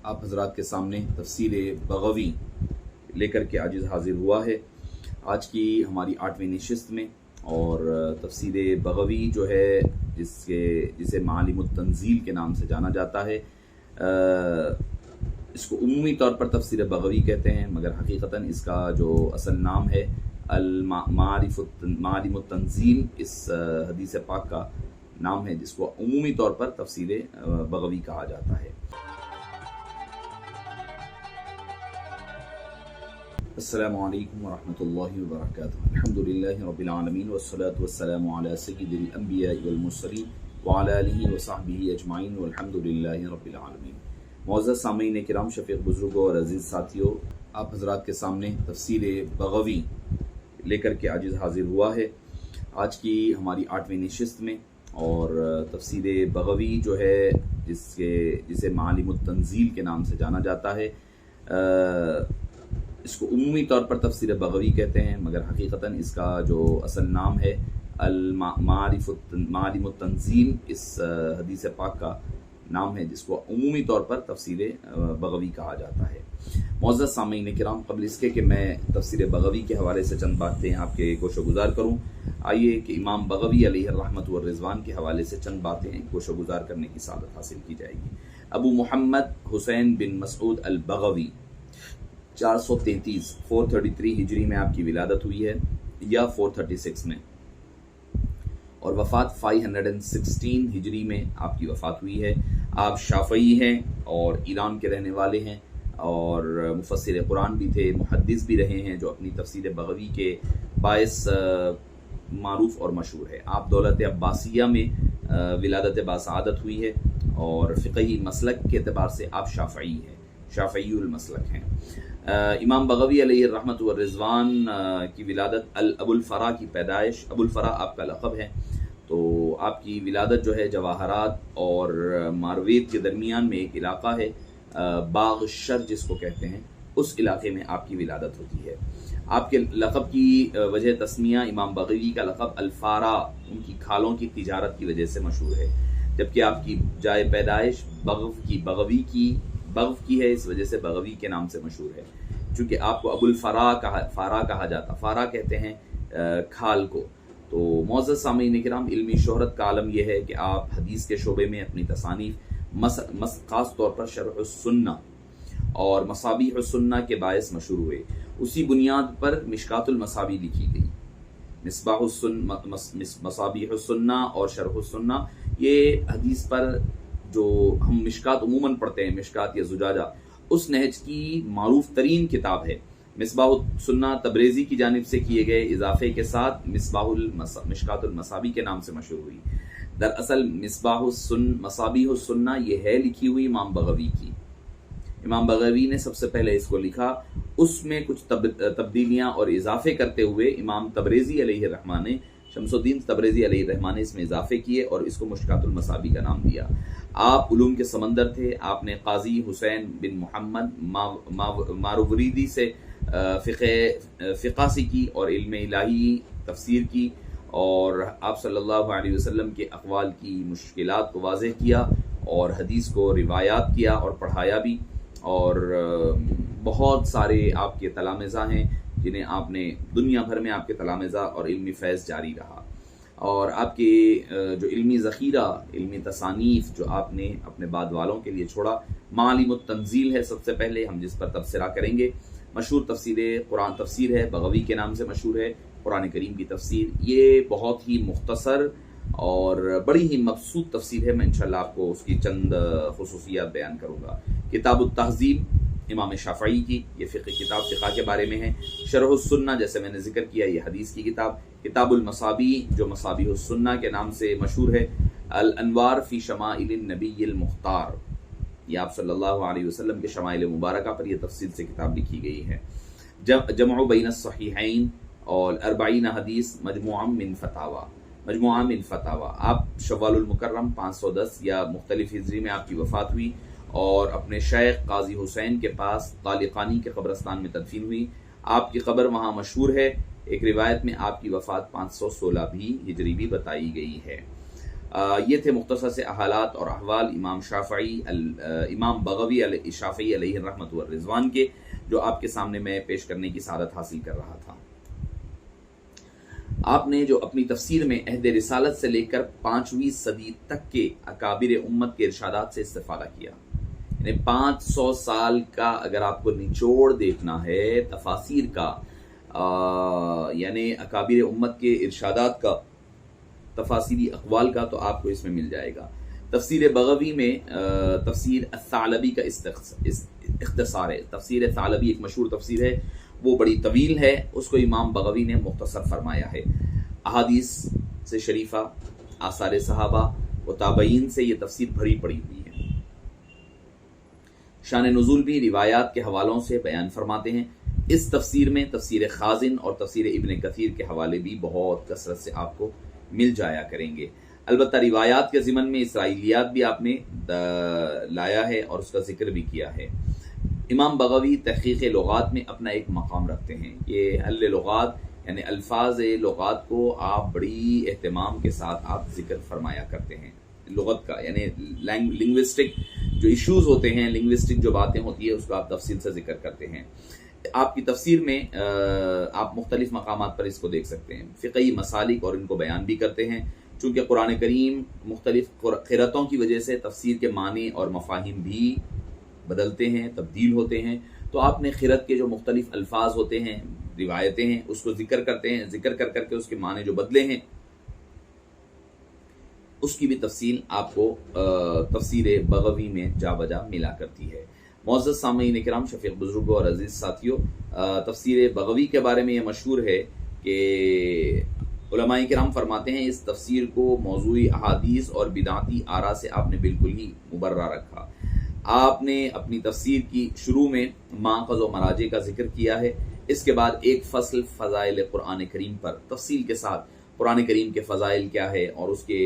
آپ حضرات کے سامنے تفسیر بغوی لے کر کے عاجز حاضر ہوا ہے آج کی ہماری 8ویں نشست میں۔ اور تفسیر بغوی جو ہے جسے معالم التنزیل کے نام سے جانا جاتا ہے، اس کو عمومی طور پر تفسیر بغوی کہتے ہیں، مگر حقیقتاً اس کا جو اصل نام ہے معالم التنزیل، اس حدیث پاک کا نام ہے جس کو عمومی طور پر تفسیر بغوی کہا جاتا ہے۔ السلام علیکم ورحمۃ اللہ وبرکاتہ۔ الحمدللہ رب العالمین والصلاة والسلام علی سید الانبیاء والمرسلین وعلی آلہ وصحبہ اجمعین والحمدللہ رب العالمین۔ معزز سامعین کرام، شفیق بزرگوں اور عزیز ساتھیوں، آپ حضرات کے سامنے تفسیر بغوی لے کر کے عاجز حاضر ہوا ہے آج کی ہماری 8ویں نشست میں۔ اور تفسیر بغوی جو ہے جسے معالم التنزیل کے نام سے جانا جاتا ہے، اس کو عمومی طور پر تفسیر بغوی کہتے ہیں، مگر حقیقتاً اس کا جو اصل نام ہے معالم التنزیل، اس حدیث پاک کا نام ہے جس کو عمومی طور پر تفسیر بغوی کہا جاتا ہے۔ معزز سامعین کرام، قبل اس کے کہ میں تفسیر بغوی کے حوالے سے چند باتیں آپ کے گوش و گزار کروں، آئیے کہ امام بغوی علیہ الرحمۃ والرضوان کے حوالے سے چند باتیں گوش و گزار کرنے کی سعادت حاصل کی جائے گی۔ ابو محمد حسین بن مسعود البغوی 433 ہجری میں آپ کی ولادت ہوئی ہے یا 436 میں، اور وفات 516 ہجری میں آپ کی وفات ہوئی ہے۔ آپ شافعی ہیں اور ایران کے رہنے والے ہیں، اور مفسر قرآن بھی تھے، محدث بھی رہے ہیں، جو اپنی تفسیر بغوی کے باعث معروف اور مشہور ہے۔ آپ دولت عباسیہ میں ولادت باسعادت ہوئی ہے، اور فقہی مسلک کے اعتبار سے آپ شافعی ہیں، شافعی المسلک ہیں۔ امام بغوی علیہ الرحمۃ والرضوان کی ولادت ابو الفرا کی پیدائش، ابو الفرا آپ کا لقب ہے، تو آپ کی ولادت جو ہے جواہرات اور مارویت کے درمیان میں ایک علاقہ ہے، باغ شر جس کو کہتے ہیں، اس علاقے میں آپ کی ولادت ہوتی ہے۔ آپ کے لقب کی وجہ تسمیہ، امام بغوی کا لقب الفارا ان کی کھالوں کی تجارت کی وجہ سے مشہور ہے، جبکہ آپ کی جائے پیدائش بغوی کی ہے، اس وجہ سے بغوی کے نام سے مشہور ہے، چونکہ آپ کو ابو الفرا فارا کہا جاتا، فارا کہتے ہیں کھال کو۔ تو معزز سامعین کرام، علمی شہرت کا عالم یہ ہے کہ آپ حدیث کے شعبے میں اپنی تصانیف خاص طور پر شرح السنہ اور مصابیح السنہ کے باعث مشہور ہوئے۔ اسی بنیاد پر مشکات المصابیح لکھی گئی۔ مصابیح السنہ اور شرح السنہ، یہ حدیث پر جو ہم مشکات عموماً پڑھتے ہیں، مشکات یا زجاجہ، اس نہج کی معروف ترین کتاب ہے۔ مصباح السنہ تبریزی کی جانب سے کیے گئے اضافے کے ساتھ مشکات المصابیح کے نام سے مشہور ہوئی۔ دراصل مصابیح السنہ یہ ہے لکھی ہوئی امام بغوی کی۔ امام بغوی نے سب سے پہلے اس کو لکھا، اس میں کچھ تبدیلیاں اور اضافے کرتے ہوئے امام تبریزی علیہ الرحمٰن نے، شمس الدین تبریزی علیہ الرحمٰن نے اس میں اضافے کیے اور اس کو مشکات المصابیح کا نام دیا۔ آپ علوم کے سمندر تھے۔ آپ نے قاضی حسین بن محمد ماروردی سے فقہ سیکھی اور علم الہی تفسیر کی، اور آپ صلی اللہ علیہ وسلم کے اقوال کی مشکلات کو واضح کیا، اور حدیث کو روایات کیا اور پڑھایا بھی، اور بہت سارے آپ کے تلامذہ ہیں جنہیں آپ نے دنیا بھر میں آپ کے تلامذہ اور علمی فیض جاری رہا، اور آپ کے جو علمی ذخیرہ، علمی تصانیف جو آپ نے اپنے بعد والوں کے لیے چھوڑا، معالم التنزیل ہے سب سے پہلے ہم جس پر تبصرہ کریں گے۔ مشہور تفسیر ہے، بغوی کے نام سے مشہور ہے، قرآن کریم کی تفسیر۔ یہ بہت ہی مختصر اور بڑی ہی مبسوط تفسیر ہے، میں انشاءاللہ آپ کو اس کی چند خصوصیات بیان کروں گا۔ کتاب التہذیب امام شافعی کی، یہ کتاب فقہ کے بارے میں ہے۔ شرح السنہ جیسے میں نے ذکر کیا، یہ حدیث کی کتاب۔ کتاب المصابیح جو مصابیح السنہ کے نام سے مشہور ہے۔ الانوار فی شمائل النبی المختار، یہ آپ صلی اللہ علیہ وسلم کے شمائل مبارکہ پر یہ تفصیل سے کتاب لکھی گئی ہے۔ جمع بین الصحیحین اور 40 حدیث، مجموعہ من فتاوی۔ آپ شوال المکرم 510 یا مختلف ہجری میں آپ کی وفات ہوئی، اور اپنے شیخ قاضی حسین کے پاس طالقانی کے قبرستان میں تدفین ہوئی۔ آپ کی قبر وہاں مشہور ہے۔ ایک روایت میں آپ کی وفات 516 ہجری بھی بتائی گئی ہے۔ یہ تھے مختصر سے احالات اور احوال امام بغوی شافعی علیہ الرحمۃ والرضوان کے، جو آپ کے سامنے میں پیش کرنے کی سعادت حاصل کر رہا تھا۔ آپ نے جو اپنی تفسیر میں عہد رسالت سے لے کر 5ویں صدی تک کے اکابر امت کے ارشادات سے استفادہ کیا، یعنی 500 سال کا اگر آپ کو نچوڑ دیکھنا ہے تفاسیر کا، یعنی اکابر امت کے ارشادات کا، تفاسیری اقوال کا، تو آپ کو اس میں مل جائے گا۔ تفسیر بغوی میں تفسیر الثعلبی کا اختصار ہے۔ تفسیر ثعلبی ایک مشہور تفسیر ہے، وہ بڑی طویل ہے، اس کو امام بغوی نے مختصر فرمایا ہے۔ احادیث سے شریفہ، آثار صحابہ و تابعین سے یہ تفسیر بھری پڑی ہوئی ہے۔ شان نزول بھی روایات کے حوالوں سے بیان فرماتے ہیں۔ اس تفسیر میں تفسیر خازن اور تفسیر ابن کثیر کے حوالے بھی بہت کثرت سے آپ کو مل جایا کریں گے۔ البتہ روایات کے ضمن میں اسرائیلیات بھی آپ نے لایا ہے اور اس کا ذکر بھی کیا ہے۔ امام بغوی تحقیق لغات میں اپنا ایک مقام رکھتے ہیں۔ یہ اہل لغات یعنی الفاظ لغات کو آپ بڑی اہتمام کے ساتھ آپ ذکر فرمایا کرتے ہیں۔ لغت کا یعنی لنگوسٹک جو ایشوز ہوتے ہیں، لنگوسٹک جو باتیں ہوتی ہیں، اس کو آپ تفصیل سے ذکر کرتے ہیں۔ آپ کی تفسیر میں آپ مختلف مقامات پر اس کو دیکھ سکتے ہیں، فقہی مسالک اور ان کو بیان بھی کرتے ہیں۔ چونکہ قرآن کریم مختلف قرأتوں کی وجہ سے تفسیر کے معنی اور مفاہیم بھی بدلتے ہیں، تبدیل ہوتے ہیں، تو آپ نے قرأت کے جو مختلف الفاظ ہوتے ہیں، روایتیں ہیں، اس کو ذکر کرتے ہیں، ذکر کر کر کے اس کے معنی جو بدلے ہیں اس کی بھی تفصیل آپ کو تفسیر بغوی میں جا بجا ملا کرتی ہے۔ معزز سامعین کرام، شفیق بزرگوں اور عزیز ساتھیوں، تفسیر بغوی کے بارے میں یہ مشہور ہے کہ علماء کرام فرماتے ہیں اس تفسیر کو موضوعی احادیث اور بدعتی آراء سے آپ نے بالکل ہی مبرہ رکھا۔ آپ نے اپنی تفسیر کی شروع میں ماخذ و مراجع کا ذکر کیا ہے، اس کے بعد ایک فصل فضائل قرآن کریم پر تفصیل کے ساتھ قرآن کریم کے فضائل کیا ہے اور اس کے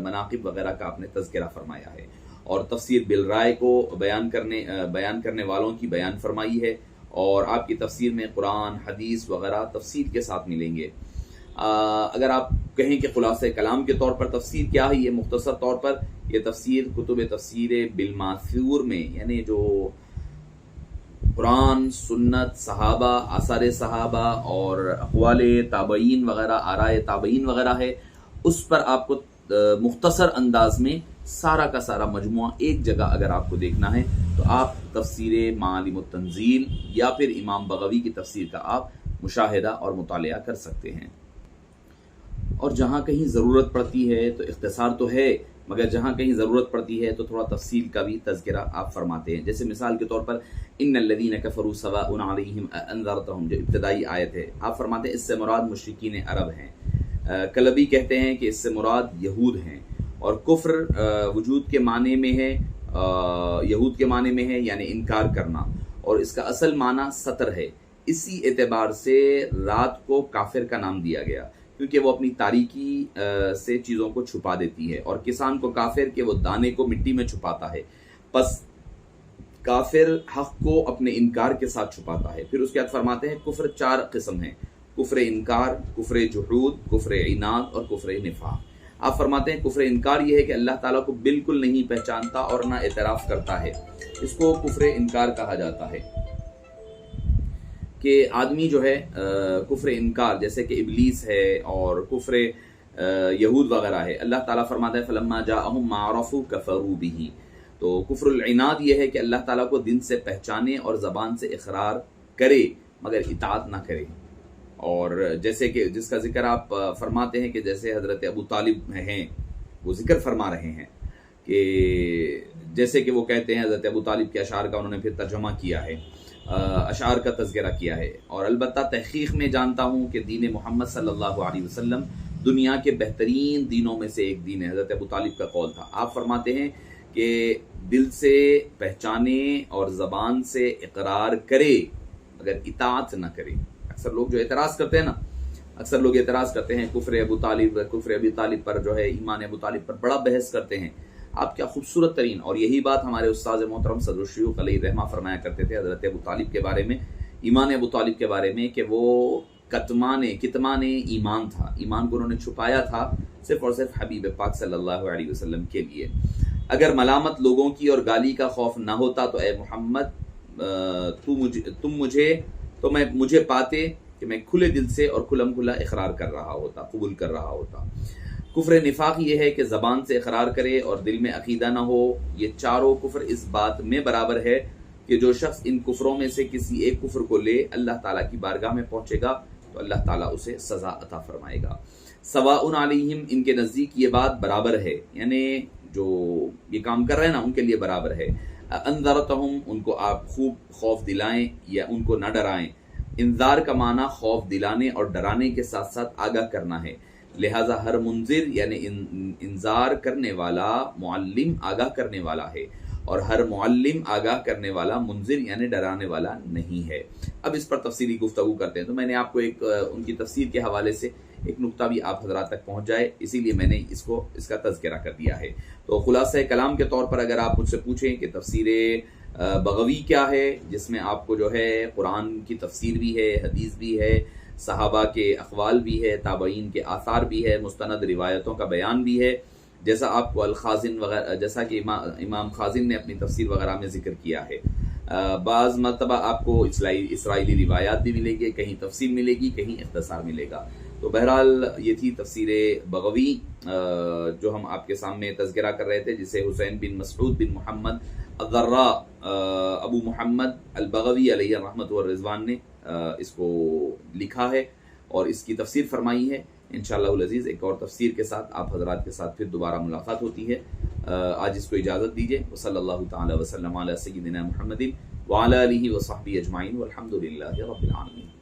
مناقب وغیرہ کا آپ نے تذکرہ فرمایا ہے، اور تفسیر بالرائے کو بیان کرنے والوں کی بیان فرمائی ہے، اور آپ کی تفسیر میں قرآن، حدیث وغیرہ تفصیل کے ساتھ ملیں گے۔ اگر آپ کہیں کہ خلاصہ کلام کے طور پر تفسیر کیا ہے، یہ مختصر طور پر یہ تفسیر کتب تفسیر بالماثور میں، یعنی جو قرآن، سنت، صحابہ، آثار صحابہ اور اقوال تابعین وغیرہ، آراء تابعین وغیرہ ہے، اس پر آپ کو مختصر انداز میں سارا کا سارا مجموعہ ایک جگہ اگر آپ کو دیکھنا ہے تو آپ تفسیر معالم التنزیل یا پھر امام بغوی کی تفسیر کا آپ مشاہدہ اور مطالعہ کر سکتے ہیں۔ اور جہاں کہیں ضرورت پڑتی ہے تو اختصار تو ہے، مگر جہاں کہیں ضرورت پڑتی ہے تو تھوڑا تفصیل کا بھی تذکرہ آپ فرماتے ہیں۔ جیسے مثال کے طور پر ان الذین کفروا سواء علیہم انذرتہم، جو ابتدائی آیت ہے، آپ فرماتے ہیں اس سے مراد مشرکین عرب ہیں۔ کلبی کہتے ہیں کہ اس سے مراد یہود ہیں، اور کفر وجود کے معنی میں ہے، یہود کے معنی میں ہے یعنی انکار کرنا، اور اس کا اصل معنی ستر ہے۔ اسی اعتبار سے رات کو کافر کا نام دیا گیا، کیونکہ وہ اپنی تاریکی سے چیزوں کو چھپا دیتی ہے، اور کسان کو کافر کہ وہ دانے کو مٹی میں چھپاتا ہے۔ پس کافر حق کو اپنے انکار کے ساتھ چھپاتا ہے۔ پھر اس کے بعد فرماتے ہیں کفر 4 قسم ہیں: کفر انکار، کفر جحود، کفر عناد اور کفر نفاق۔ آپ فرماتے ہیں کفر انکار یہ ہے کہ اللہ تعالیٰ کو بالکل نہیں پہچانتا اور نہ اعتراف کرتا ہے، اس کو کفر انکار کہا جاتا ہے۔ کہ آدمی جو ہے کفر انکار، جیسے کہ ابلیس ہے اور کفر یہود وغیرہ ہے، اللہ تعالیٰ فرماتا ہے فَلَمَّا جَاءَهُم مَّا عَرَفُوا كَفَرُوا بِهِ۔ تو کفر العناد یہ ہے کہ اللہ تعالیٰ کو دل سے پہچانے اور زبان سے اقرار کرے مگر اطاعت نہ کرے۔ اور جیسے کہ جس کا ذکر آپ فرماتے ہیں کہ جیسے حضرت ابو طالب ہیں، وہ ذکر فرما رہے ہیں کہ جیسے کہ وہ کہتے ہیں، حضرت ابو طالب کے اشعار کا انہوں نے پھر ترجمہ کیا ہے، اشعار کا تذکرہ کیا ہے۔ اور البتہ تحقیق میں جانتا ہوں کہ دین محمد صلی اللہ علیہ وسلم دنیا کے بہترین دینوں میں سے ایک دین ہے۔ حضرت ابو طالب کا قول تھا۔ آپ فرماتے ہیں کہ دل سے پہچانے اور زبان سے اقرار کرے مگر اطاعت نہ کرے۔ اکثر لوگ جو اعتراض کرتے ہیں نا، اکثر لوگ اعتراض کرتے ہیں کفر ابی طالب پر جو ہے، ایمان ابو طالب پر بڑا بحث کرتے ہیں۔ آپ کیا خوبصورت ترین، اور یہی بات ہمارے استاد محترم صدر الشیوخ علیہ رحمہ فرمایا کرتے تھے حضرت ابو طالب کے بارے میں، ایمان ابو طالب کے بارے میں، کہ وہ کتمان ایمان تھا، ایمان کو انہوں نے چھپایا تھا صرف اور صرف حبیب پاک صلی اللہ علیہ وسلم کے لیے۔ اگر ملامت لوگوں کی اور گالی کا خوف نہ ہوتا تو اے محمد مجھے پاتے کہ میں کھلے دل سے اور کھلم کھلا اقرار کر رہا ہوتا، قبول کر رہا ہوتا۔ کفر نفاق یہ ہے کہ زبان سے اقرار کرے اور دل میں عقیدہ نہ ہو۔ یہ چاروں کفر اس بات میں برابر ہے کہ جو شخص ان کفروں میں سے کسی ایک کفر کو لے اللہ تعالیٰ کی بارگاہ میں پہنچے گا تو اللہ تعالیٰ اسے سزا عطا فرمائے گا۔ سواء علیہم، ان کے نزدیک یہ بات برابر ہے، یعنی جو یہ کام کر رہے ہیں نا ان کے لیے برابر ہے۔ انذرتہم، ان کو آپ خوب خوف دلائیں یا ان کو نہ ڈرائیں۔ انذار کا معنی خوف دلانے اور ڈرانے کے ساتھ ساتھ آگاہ کرنا ہے، لہٰذا ہر منذر یعنی انذار کرنے والا معلم آگاہ کرنے والا ہے، اور ہر معلم آگاہ کرنے والا منذر یعنی ڈرانے والا نہیں ہے۔ اب اس پر تفصیلی گفتگو کرتے ہیں، تو میں نے آپ کو ان کی تفسیر کے حوالے سے ایک نقطہ بھی آپ حضرات تک پہنچ جائے، اسی لیے میں نے اس کا تذکرہ کر دیا ہے۔ تو خلاصہ کلام کے طور پر اگر آپ مجھ سے پوچھیں کہ تفسیر بغوی کیا ہے، جس میں آپ کو جو ہے قرآن کی تفسیر بھی ہے، حدیث بھی ہے، صحابہ کے اقوال بھی ہے، تابعین کے آثار بھی ہے، مستند روایتوں کا بیان بھی ہے، جیسا آپ کو الخازن وغیرہ، جیسا کہ امام خازن نے اپنی تفسیر وغیرہ میں ذکر کیا ہے۔ بعض مرتبہ آپ کو اسرائیلی روایات بھی ملے گی، کہیں تفسیر ملے گی، کہیں اختصار ملے گا۔ تو بہرحال یہ تھی تفسیر بغوی جو ہم آپ کے سامنے تذکرہ کر رہے تھے، جسے حسین بن مسعود بن محمد الضراء ابو محمد البغوی علیہ رحمت والرضوان نے اس کو لکھا ہے اور اس کی تفسیر فرمائی ہے۔ انشاءاللہ العزیز ایک اور تفسیر کے ساتھ آپ حضرات کے ساتھ پھر دوبارہ ملاقات ہوتی ہے۔ آج اس کو اجازت دیجیے۔ وصلی اللہ تعالی وسلم علی سیدنا محمد وعلی آلہ وصحبہ اجمعین والحمد للہ رب العالمین۔